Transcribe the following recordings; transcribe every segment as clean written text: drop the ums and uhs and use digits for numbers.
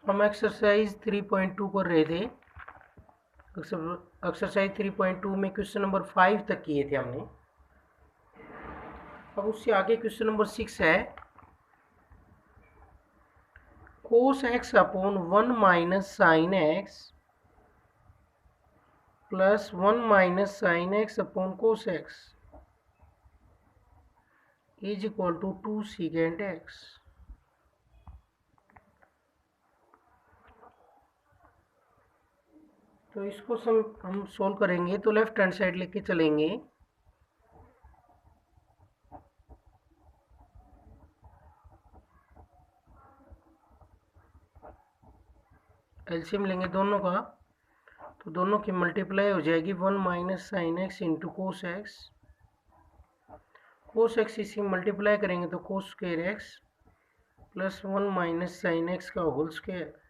हम एक्सरसाइज 3.2 कर रहे थे। एक्सरसाइज 3.2 में क्वेश्चन नंबर 5 तक किए थे हमने। अब उससे आगे क्वेश्चन नंबर 6 है, cos x upon 1 minus sine x plus 1 minus sine x upon cos x is equal to 2 secant x. तो इसको हम सोल्व करेंगे तो लेफ्ट हैंड साइड लेके चलेंगे। एलसीएम लेंगे दोनों का, तो दोनों की मल्टीप्लाई हो जाएगी 1 minus sine x into cos x. Cos x इसी मल्टीप्लाई करेंगे तो cos square x plus 1 minus sine x का होल स्क्वेयर।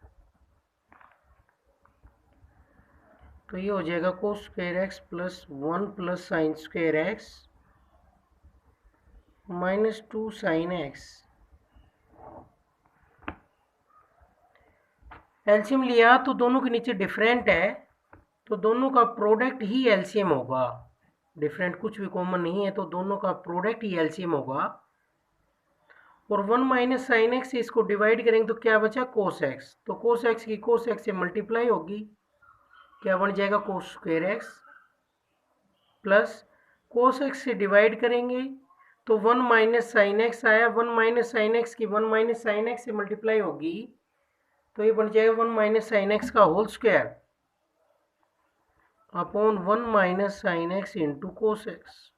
तो ये हो जाएगा cos square x plus 1 plus sine square x minus 2 sine x. LCM लिया तो दोनों के नीचे डिफरेंट है, तो दोनों का प्रोडक्ट ही एलसीएम होगा। डिफरेंट कुछ भी कॉमन नहीं है, तो दोनों का प्रोडक्ट ही एलसीएम होगा। और 1 माइनस साइन एक्स से इसको डिवाइड करेंगे तो क्या बचा, कोस एक्स। तो कोस एक्स की कोस एक्स से मल्टीप्लाई होगी, क्या बन जाएगा, cos square x plus cos x से डिवाइड करेंगे तो 1 माइनस साइन एक्स आया। 1 माइनस साइन एक्स की 1 माइनस साइन एक्स से मल्टीप्लाई होगी, तो ये बन जाएगा 1 माइनस साइन एक्स का whole square upon 1 minus sine x into cos x.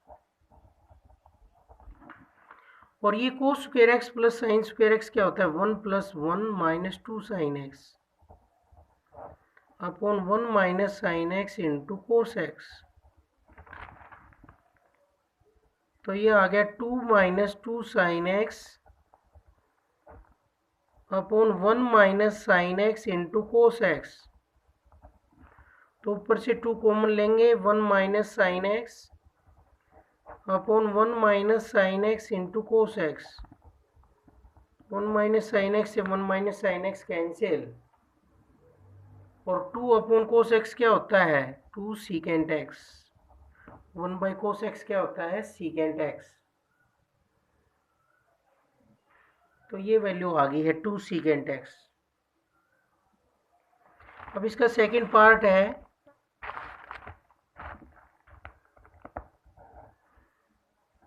और ये cos square x plus sine square x क्या होता है, 1 plus 1 minus 2 sine x upon 1 minus sine x into cos x. तो ये आ गया 2 minus 2 sine x upon 1 minus sine x into cos x. तो ऊपर से 2 कॉमन लेंगे, 1 minus sine x upon 1 minus sine x into cos x. 1 minus sine x से 1 minus sine x cancel, और 2 अपॉन कोस एक्स क्या होता है, 2 secant x. 1 by cos x क्या होता है, सीकेंट एक्स। तो ये वैल्यू आ गई है 2 सीकेंट एक्स। अब इसका सेकंड पार्ट है,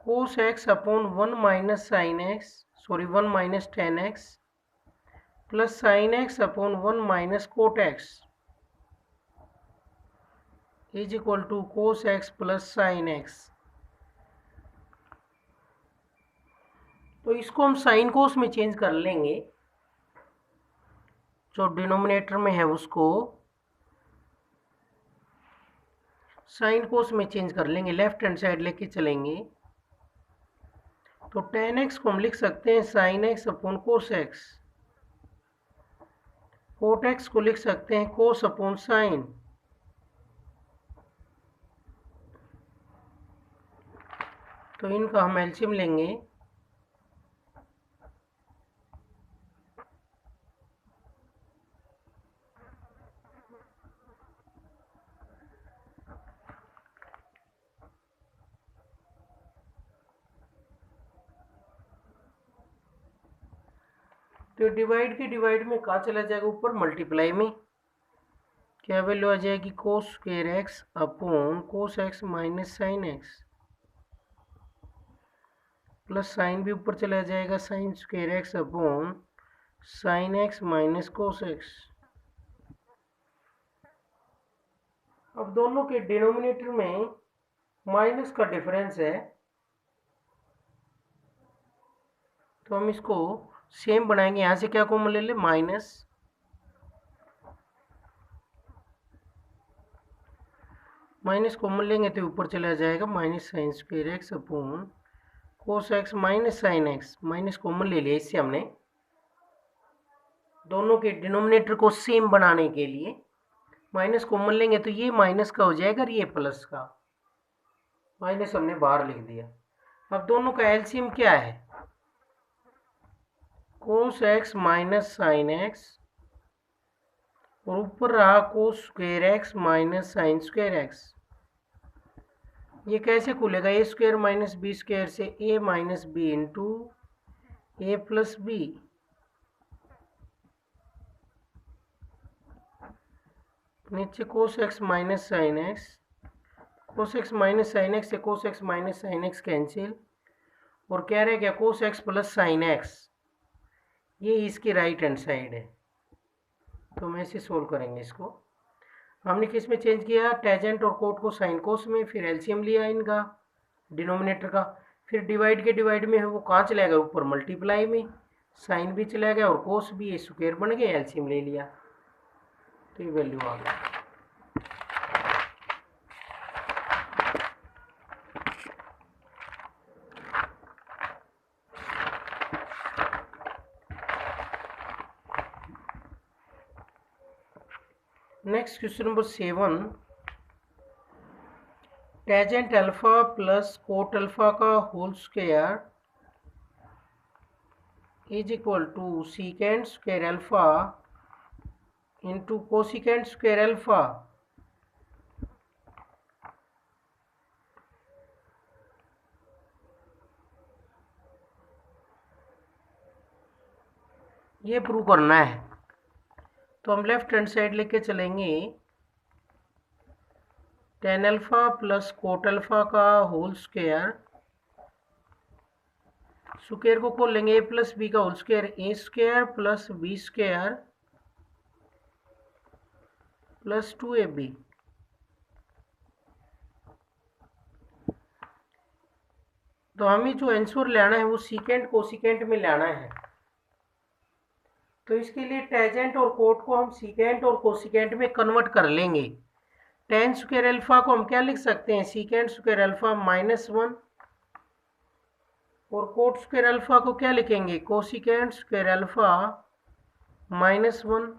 cos x upon 1 minus sine x 1 minus tan x plus sine x upon 1 minus cot x is equal to cos x plus sine x. तो इसको हम साइन कोस में चेंज कर लेंगे, जो डिनोमिनेटर में है उसको साइन कोस में चेंज कर लेंगे, लेफ्ट हैंड साइड लेके चलेंगे। तो टेन एक्स को हम लिख सकते हैं sine x upon cos x, cot x को लिख सकते हैं कोस अपॉन साइन। तो इनका हम एलसीएम लेंगे, तो डिवाइड के डिवाइड में कहाँ चला जाएगा, ऊपर मल्टीप्लाई में। क्या वैल्यू आ जाएगी, cos square x upon cos x minus sine x plus sign भी ऊपर चला जाएगा, sine square x upon sine x minus cos x. अब दोनों के डिनोमिनेटर में माइनस का डिफरेंस है, तो हम इसको सेम बनाएंगे। यहां से क्या कॉमन ले ले, माइनस माइनस कॉमन लेंगे तो ऊपर चला जाएगा minus sine square x upon cos x minus sine x. Minus common ले लिया इससे हमने, दोनों के डिनोमिनेटर को सेम बनाने के लिए माइनस कॉमन लेंगे तो ये माइनस का हो जाएगा और ये प्लस का। माइनस हमने बाहर लिख दिया। अब दोनों का एलसीएम क्या है, cos x minus sine x और ऊपर रहा cos square x minus sine square x. ये कैसे खुलेगा? A square minus B square से a minus B into A plus b. नीचे cos x minus sine x, cos x minus sine x से cos x minus sine x cancel, और क्या रह गया? Cos x plus sine x. ये इसकी right hand side है, तो हम ऐसे सोल्व करेंगे इसको। हमने किस में चेंज किया? टेजेंट और कोट को साइन कोस में, फिर एलसीएम लिया इनका डिनोमिनेटर का, फिर डिवाइड के डिवाइड में है वो कहाँ चला गया? ऊपर मल्टीप्लाई में, साइन भी चला गया और कोस भी, ये स्क्वायर बन गया, एलसीएम ले लिया तो ये वैल्यू आ गई। Next question number 7, tangent alpha plus cot alpha का whole square is equal to secant square alpha into cosecant square alpha. ये प्रूव करना है, तो हम लेफ्ट हैंड साइड लेके चलेंगे। Tan alpha plus cot alpha का होल स्क्वायर, स्क्वायर को खोल लेंगे, ए प्लस बी का whole square, a square plus b square plus 2ab। तो हमें जो आंसर लेना है वो सीकेंट कोसिकेंट में लेना है, तो इसके लिए टेजेंट और कोट को हम सीकेंट और कोसिकेंट में कन्वर्ट कर लेंगे। टेन स्क्वायर अल्फा को हम क्या लिख सकते हैं? सीकेंट स्क्वायर अल्फा -1, और कोट स्क्वायर अल्फा को क्या लिखेंगे? Cosecant square alpha -1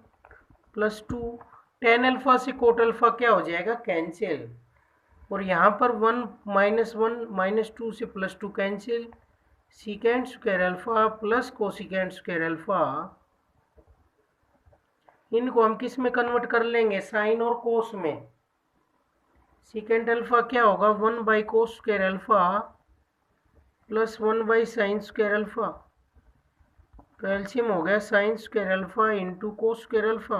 plus 2। Tan alpha से कोट अल्फा क्या हो जाएगा? कैंसिल, और यहाँ पर 1 -1 -2 से +2 cancel. Secant square alpha plus cosecant square alpha, इनको हम किस में कन्वर्ट कर लेंगे? साइन और कोस में। सीकेंट अल्फा क्या होगा? Cos square alpha plus sine square alpha, तो एलसीएम हो गया sine square alpha into cos square alpha,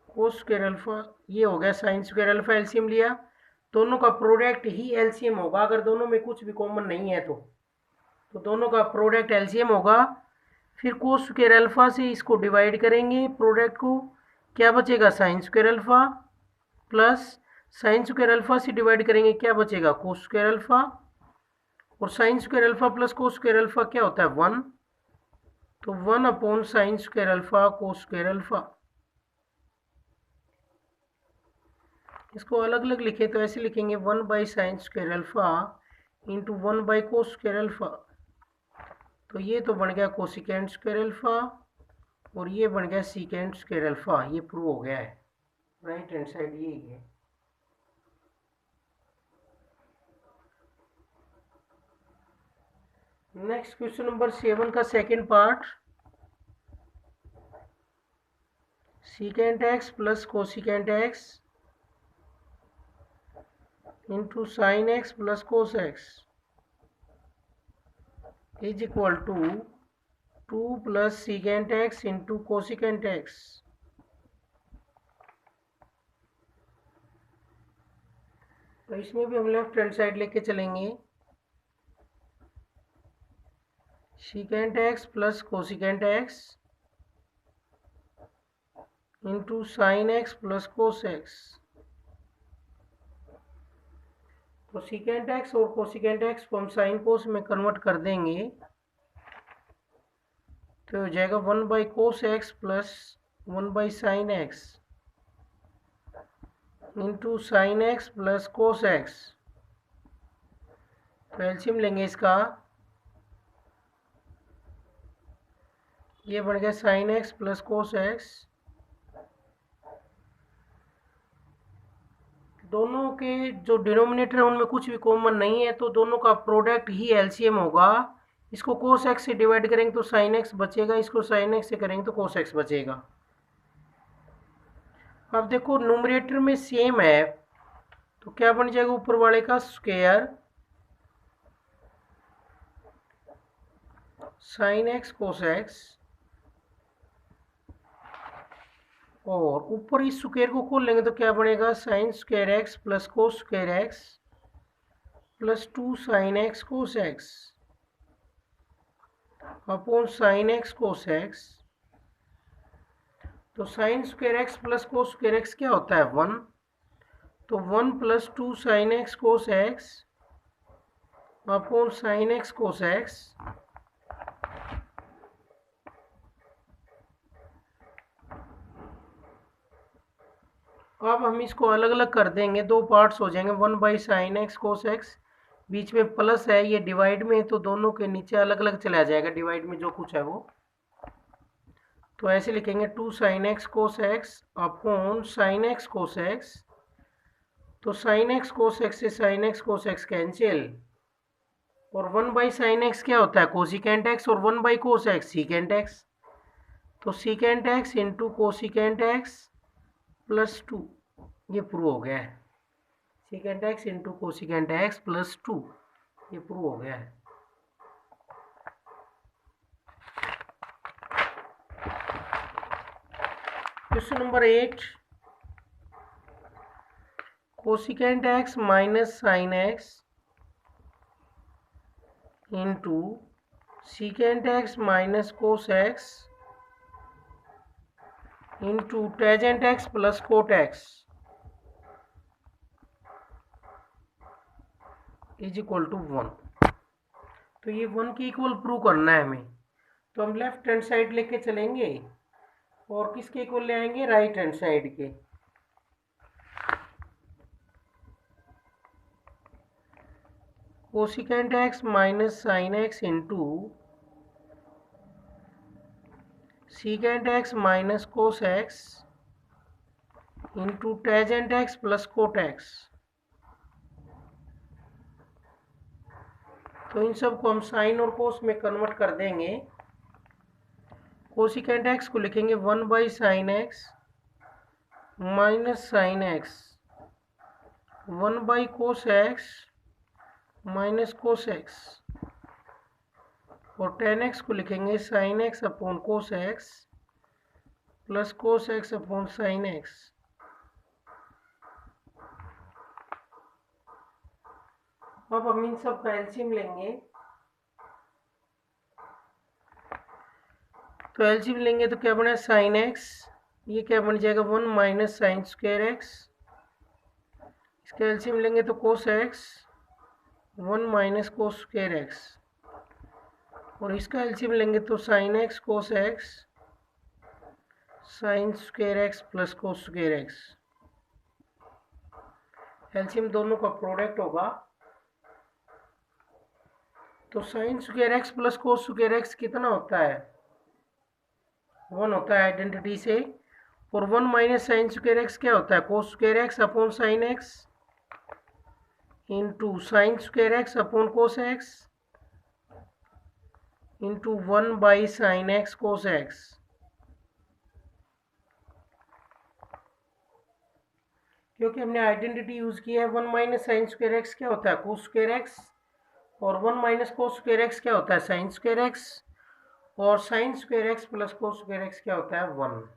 cos square alpha, ये हो गया साइन स्क्वायर अल्फा। एलसीएम लिया, दोनों का प्रोडक्ट ही एलसीएम होगा अगर दोनों में कुछ भी कॉमन नहीं है तो दोनों का प्रोडक्ट एलसीएम होगा। फिर कोस स्क्वायर अल्फा से इसको डिवाइड करेंगे प्रोडक्ट को, क्या बचेगा? Sine square alpha, plus sine square alpha से डिवाइड करेंगे, क्या बचेगा? कोस स्क्वायर अल्फा, और sine square alpha plus cos square alpha क्या होता है? 1, तो sine square alpha cos square alpha. इसको अलग अलग लिखे तो ऐसे लिखेंगे sine square alpha into cos square alpha, तो ये तो बन गया कोसिकेंट स्क्वायर अल्फा, और ये बन गया सीकेंट स्क्वायर अल्फा। ये प्रूव हो गया है, राइट हैंड साइड यही है। नेक्स्ट क्वेश्चन नंबर 7 का second part, secant x plus cosecant x into sine x plus cos x is equal to 2 plus secant x into cosecant x. तो इसमें भी हम लेफ्ट हैंड साइड लेके चलेंगे। Secant x plus cosecant x into sine x plus cos x, तो secant x और cosecant x को हम साइन कोस में कन्वर्ट कर देंगे, तो हो जाएगा cos x plus sine x into sine x plus cos x. तो एलसीएम लेंगे इसका, ये बन गया sine x plus cos x. दोनों के जो डिनोमिनेटर है उनमें कुछ भी कॉमन नहीं है, तो दोनों का प्रोडक्ट ही एलसीएम होगा। इसको कोस एक्स से डिवाइड करेंगे तो साइन एक्स बचेगा, इसको साइन एक्स से करेंगे तो कोस एक्स बचेगा। अब देखो न्यूमरेटर में सेम है, तो क्या बन जाएगा, ऊपर वाले का square sine x cos x, और ऊपर इस स्क्वायर को खोल लेंगे तो क्या बनेगा, sine square x plus cos square x plus 2 sine x cos x upon sine x cos x. तो sine square x plus cos square x क्या होता है, 1, तो 1 plus 2 sine x cos x upon sine x cos x. अब हम इसको अलग अलग कर देंगे, दो पार्ट्स हो जाएंगे, 1 by sine x cos x, बीच में प्लस है, ये डिवाइड में है तो दोनों के नीचे अलग अलग चला जाएगा, डिवाइड में जो कुछ है वो। तो ऐसे लिखेंगे 2 sine x cos x upon sine x cos x. तो साइन एक्स कोस एक्स से sign x cos x cancel, और 1 बाई साइन एक्स क्या होता है, कोसिकेंट एक्स, और 1 by cos x secant x. तो secant x into cosecant x plus 2, ये prove हो गया है। Secant x into cosecant x plus 2, ये प्रूव हो गया है। Question number 8, cosecant x minus sine x into secant x minus cos x into tangent x plus cot x is equal to 1। तो ये 1 की इक्वल प्रूव करना है हमें, तो हम लेफ्ट हैंड साइड लेके चलेंगे और किसके इक्वल ले आएंगे, राइट हैंड साइड के। Cosecant x minus sine x into secant x minus cos x into tangent x plus cot x. तो इन सब को हम साइन और कोस में कन्वर्ट कर देंगे। कोसिकेंट एक्स को लिखेंगे 1 by sine x minus sine x, 1 by cos x minus cos x, और टेन एक्स को लिखेंगे sign x upon cos x plus cos x upon sine x. अब हम इन सब का एलसीएम लेंगे, तो एलसीएम लेंगे तो क्या बना, साइन एक्स, ये क्या बन जाएगा 1 माइनस साइन स्क्वायर एक्स, इसका एलसीएम लेंगे तो cos x 1 minus cos square x, और इसका एलसीएम लेंगे तो sign x cos x sign square x plus cos square x. LCM दोनों का प्रोडक्ट होगा, तो sine square x plus cos square x कितना होता है, 1 होता है आइडेंटिटी से, और 1 माइनस साइन स्क्वायर एक्स क्या होता है, कोस square x upon sine x into sign square x upon cos x into 1 by sine x cos x. क्योंकि हमने आइडेंटिटी यूज की है, 1 माइनस साइन स्क्वायर एक्स क्या होता है, कोस स्क्वायर एक्स, और 1 माइनस कोस स्क्वायर एक्स क्या होता है, साइन स्क्वायर एक्स, और sine square x plus cos square x क्या होता है, 1।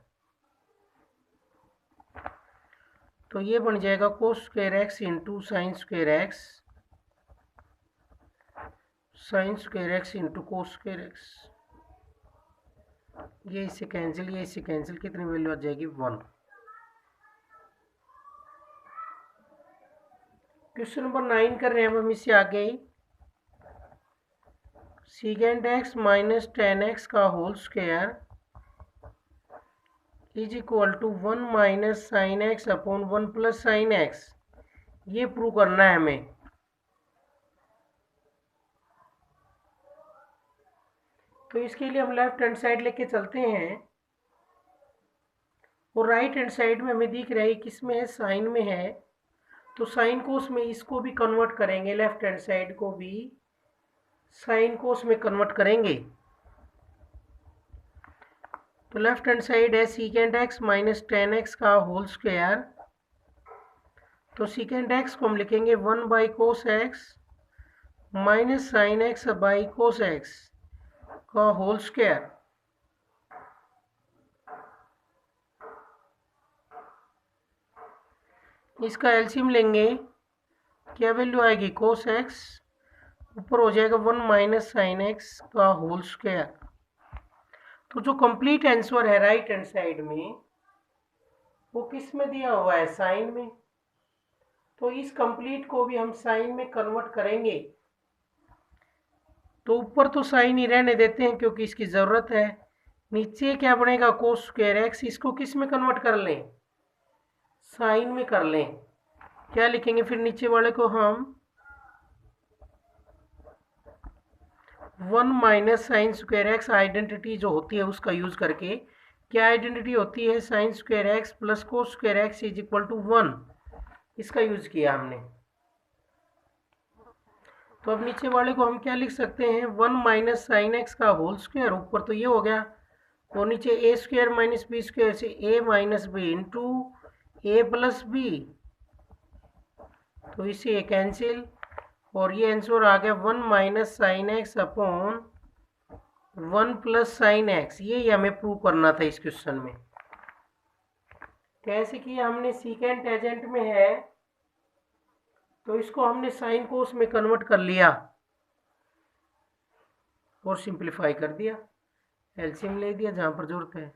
तो ये बन जाएगा कोस square x into sign square x, sign square x into cos square x, ये इससे कैंसिल, ये इससे कैंसिल, कितनी वैल्यू आ जाएगी, 1। क्वेश्चन नंबर 9 कर रहे हैं हम इससे आगे, secant x minus tan x का whole square is equal to 1 minus sine x upon 1 plus sine x, ये प्रूव करना है हमें। तो इसके लिए हम लेफ्ट हैंड साइड लेके चलते हैं, और राइट हैंड साइड में हमें दिख रहा है किस में है, साइन में है, तो साइन कोस में इसको भी कन्वर्ट करेंगे, लेफ्ट हैंड साइड को भी साइन कोस में कन्वर्ट करेंगे। तो लेफ्ट हैंड साइड है सीकेंड एक्स माइनस टेन एक्स का होल स्क्वायर। तो सीकेंड एक्स को हम लिखेंगे 1/cos x minus sine x by cos x का होल स्क्वायर। इसका एलसीएम लेंगे, क्या वैल्यू आएगी कोस एक्स, ऊपर हो जाएगा 1 माइनस साइन एक्स का होल स्क्वायर। तो जो कंप्लीट आंसर है राइट हैंड साइड में वो किस में दिया हुआ है, साइन में। तो इस कंप्लीट को भी हम साइन में कन्वर्ट करेंगे। तो ऊपर तो साइन ही रहने देते हैं क्योंकि इसकी ज़रूरत है। नीचे क्या बनेगा कोस स्क्वायर एक्स, इसको किस में कन्वर्ट कर लें, साइन में कर लें। क्या लिखेंगे फिर नीचे वाले को हम 1 minus sine square x identity जो होती है उसका यूज करके। क्या आइडेंटिटी होती है, sine square x plus cos square x is equal to 1, इसका यूज किया हमने। तो अब नीचे वाले को हम क्या लिख सकते हैं, 1 माइनस साइन एक्स का होल स्क्वायर, ऊपर तो ये हो गया, और नीचे ए स्क्वायर माइनस बी स्क्वायर से a minus B into A plus B, तो इसे ये कैंसिल, और ये आंसर आ गया 1 minus sine x upon 1 plus sine x. ये हमें प्रूव करना था इस क्वेश्चन में। कैसे किया हमने, सीकेंट एजेंट में है तो इसको हमने साइन कोस में कन्वर्ट कर लिया और सिंप्लीफाई कर दिया, एलसीएम ले दिया जहां पर जरूरत है।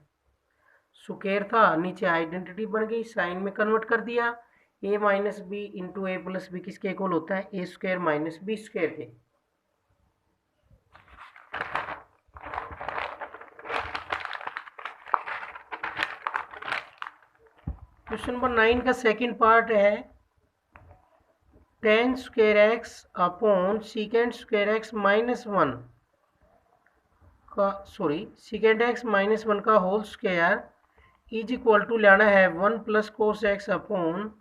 स्क्वायर था, नीचे आइडेंटिटी बन गई, साइन में कन्वर्ट कर दिया। A minus B into A plus B किसके इक्वल होता है, A square minus B square के। क्वेश्चन नंबर 9 का सेकंड पार्ट है, tan square x upon secant square x minus 1 का, सीकेंड एक्स माइनस 1 का whole square is equal to लेना है 1 plus cos x upon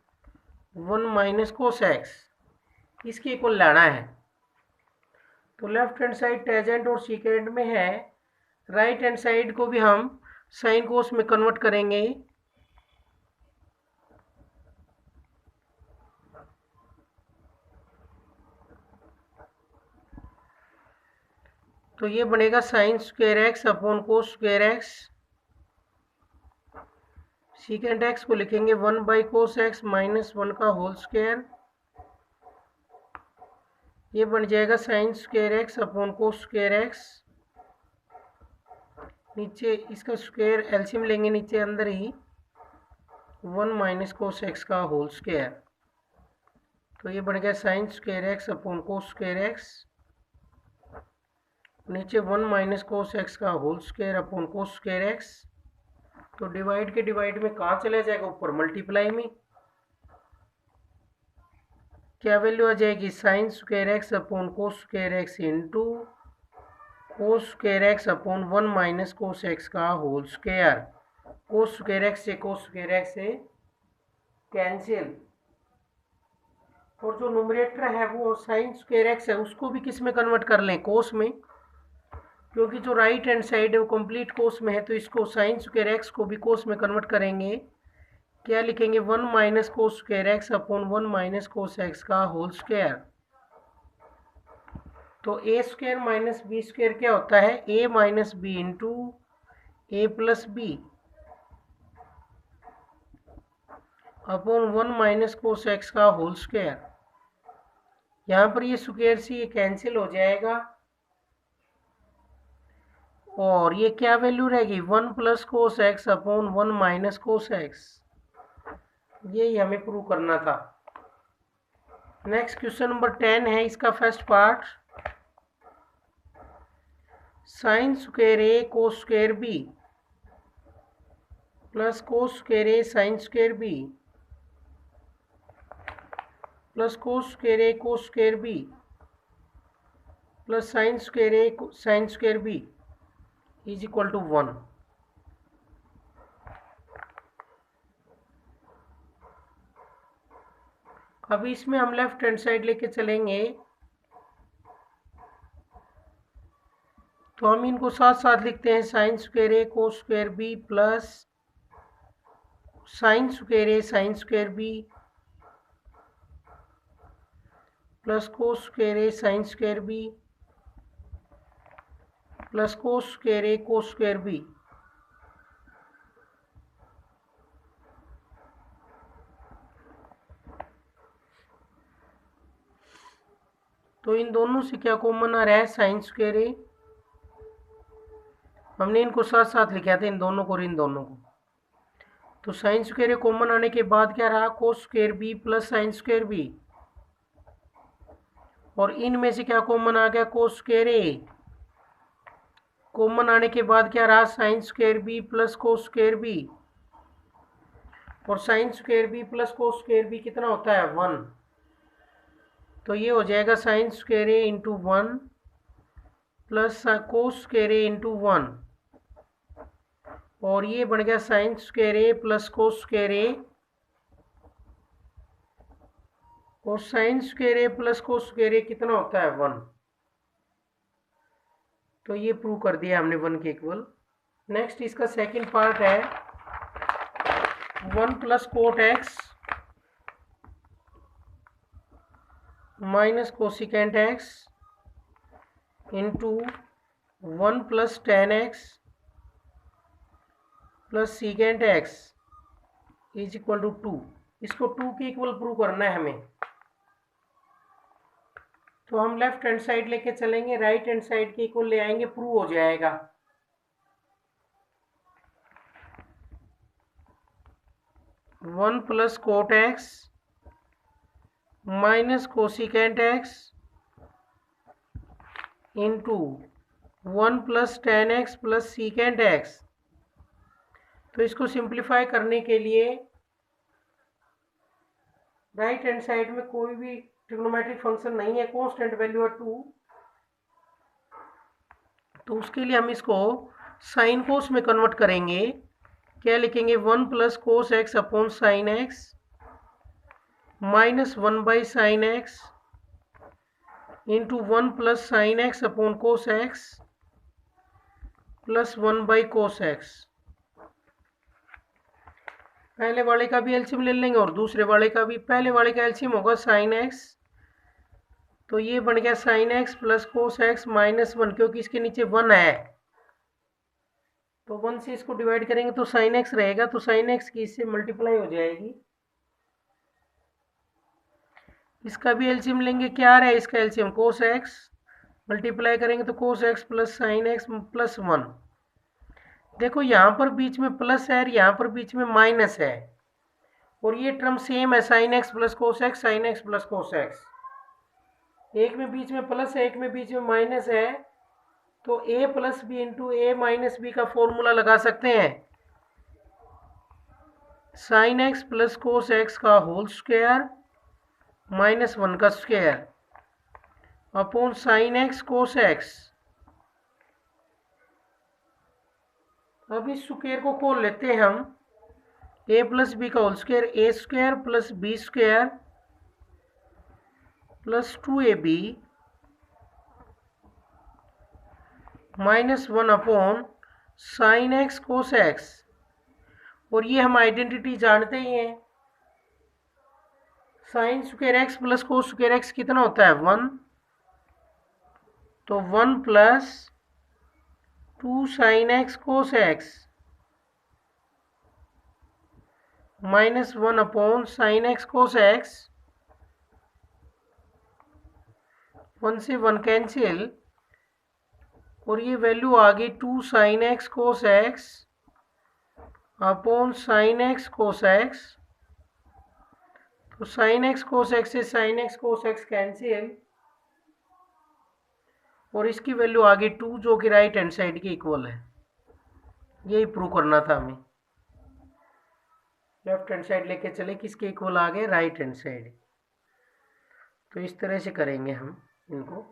1 minus cos x, इसके इक्वल लेना है। तो लेफ्ट हैंड साइड टेजेंट और सीकेंड में है, राइट हैंड साइड को भी हम साइन कोस में कन्वर्ट करेंगे। तो ये बनेगा sine square x upon cos square x, सीकेंड x को लिखेंगे 1/cos एक्स माइनस 1 का होल स्क्वायर, ये बन जाएगा sine square x upon cos square x. नीचे इसका स्क्वायर एलसीएम लेंगे, नीचे अंदर ही 1 माइनस कोस एक्स का होल स्क्वायर, तो ये बन गया sine square x upon cos square x, नीचे 1 माइनस कोस एक्स का whole square upon cos square x. तो डिवाइड के डिवाइड में कहाँ चला जाएगा, ऊपर मल्टीप्लाई में। क्या वैल्यू आ जाएगी, sine square x upon cos square x into cos square x upon 1 minus cos x का whole square. Cos square x से कोस स्क्वायर एक्स से कैंसिल, और जो न्यूमरेटर है वो साइन स्क्वायर एक्स है उसको भी किस में कन्वर्ट कर लें, कोस में, क्योंकि जो राइट हैंड साइड है वो कंप्लीट कोस में है, तो इसको साइन स्क्वायर एक्स को भी कोस में कन्वर्ट करेंगे। क्या लिखेंगे, 1 minus cos square x upon 1 minus cos x का होल स्क्वायर। तो a square minus B square क्या होता है, a minus B into A plus b upon 1 minus cos x का होल स्क्वायर। यहाँ पर ये स्क्वायर से ये कैंसिल हो जाएगा, और ये क्या वैल्यू रहेगी, 1 plus cos x upon 1 minus cos x. यही हमें प्रूव करना था। नेक्स्ट क्वेश्चन नंबर 10 है, इसका first part, sine square A cos square B plus cos square A sine square B plus cos square A cos square B plus sine square A sine square B is equal to 1। अभी इसमें हम left hand side लेके चलेंगे, तो हम इनको साथ साथ लिखते हैं, साइन स्क्वायर ए cos square B plus sine square ए sine square B plus cos square ए sine square B plus cos square ए कोस स्क्वायर बी। तो इन दोनों से क्या कॉमन आ रहा है, साइन स्क्वायर ए। हमने इनको साथ साथ लिखा था, इन दोनों को और इन दोनों को। तो साइन स्क्वायर ए कॉमन आने के बाद क्या रहा, cos square B plus sine square B, और इनमें से क्या कॉमन आ गया, कोस स्क्वायर ए। कॉमन आने के बाद क्या रहा, sine square B plus cos square B, और sine square B plus cos square b कितना होता है, 1। तो ये हो जाएगा sine square a into 1 plus cos square a into 1, और ये बन गया sine square a plus cos square a, और sine square a plus cos square a कितना होता है, 1। तो ये प्रूव कर दिया हमने 1 के इक्वल। नेक्स्ट इसका सेकंड पार्ट है 1 plus cot x minus cosecant x into 1 plus tan x plus secant x is equal to 2। इसको 2 के इक्वल प्रूव करना है हमें। तो हम लेफ्ट हैंड साइड लेके चलेंगे, राइट हैंड साइड के इक्वल ले आएंगे, प्रूव हो जाएगा। One plus cot x minus cosecant x into 1 plus tan x plus secant x. तो इसको सिंप्लीफाई करने के लिए राइट हैंड साइड में कोई भी ट्रिग्नोमेट्रिक फंक्शन नहीं है, कांस्टेंट वैल्यू है 2। तो उसके लिए हम इसको साइन कोस में कन्वर्ट करेंगे। क्या लिखेंगे, 1 plus cos x upon sine x minus 1 by sine x into 1 plus sine x upon cos x plus 1 by cos x. पहले वाले का भी एलसीएम ले लेंगे और दूसरे वाले का भी। पहले वाले का एलसीएम होगा साइन एक्स, तो ये बन गया sine x plus cos x minus 1, क्योंकि इसके नीचे 1 है तो 1 से इसको डिवाइड करेंगे तो साइन एक्स रहेगा, तो साइन एक्स की इससे मल्टीप्लाई हो जाएगी। इसका भी एलसीएम लेंगे, क्या आ रहा है इसका एलसीएम, कोस एक्स मल्टीप्लाई करेंगे तो कोस x plus sine x plus 1। देखो यहाँ पर बीच में प्लस है, यहाँ पर बीच में माइनस है, और ये टर्म सेम है, sign x plus cos x, sign x plus cos x. एक में बीच में प्लस है, एक में बीच में माइनस है, तो a plus b into a minus b का फॉर्मूला लगा सकते हैं, sine x plus cos x का होल स्क्वायर माइनस 1 का square upon sine x cos x. अब इस स्क्वायर को खोल लेते हैं हम, a प्लस बी का whole square, a square plus b square plus 2ab minus 1 upon sine x cos x. और ये हम आइडेंटिटी जानते ही हैं, sine square x plus cos square x कितना होता है, 1। तो 1 plus 2 sine x cos x minus 1 upon sine x cos x, 1 से 1 कैंसिल, और ये वैल्यू आ गई 2 sine x cos x upon sine x cos x. तो साइन एक्स कोस एक्स से sign x cos x cancel, और इसकी value आ गई 2, जो कि राइट हैंड साइड के इक्वल है। यही प्रूव करना था हमें। लेफ्ट हैंड साइड लेके चले, किसके इक्वल आ गए, राइट हैंड साइड। तो इस तरह से करेंगे हम इनको।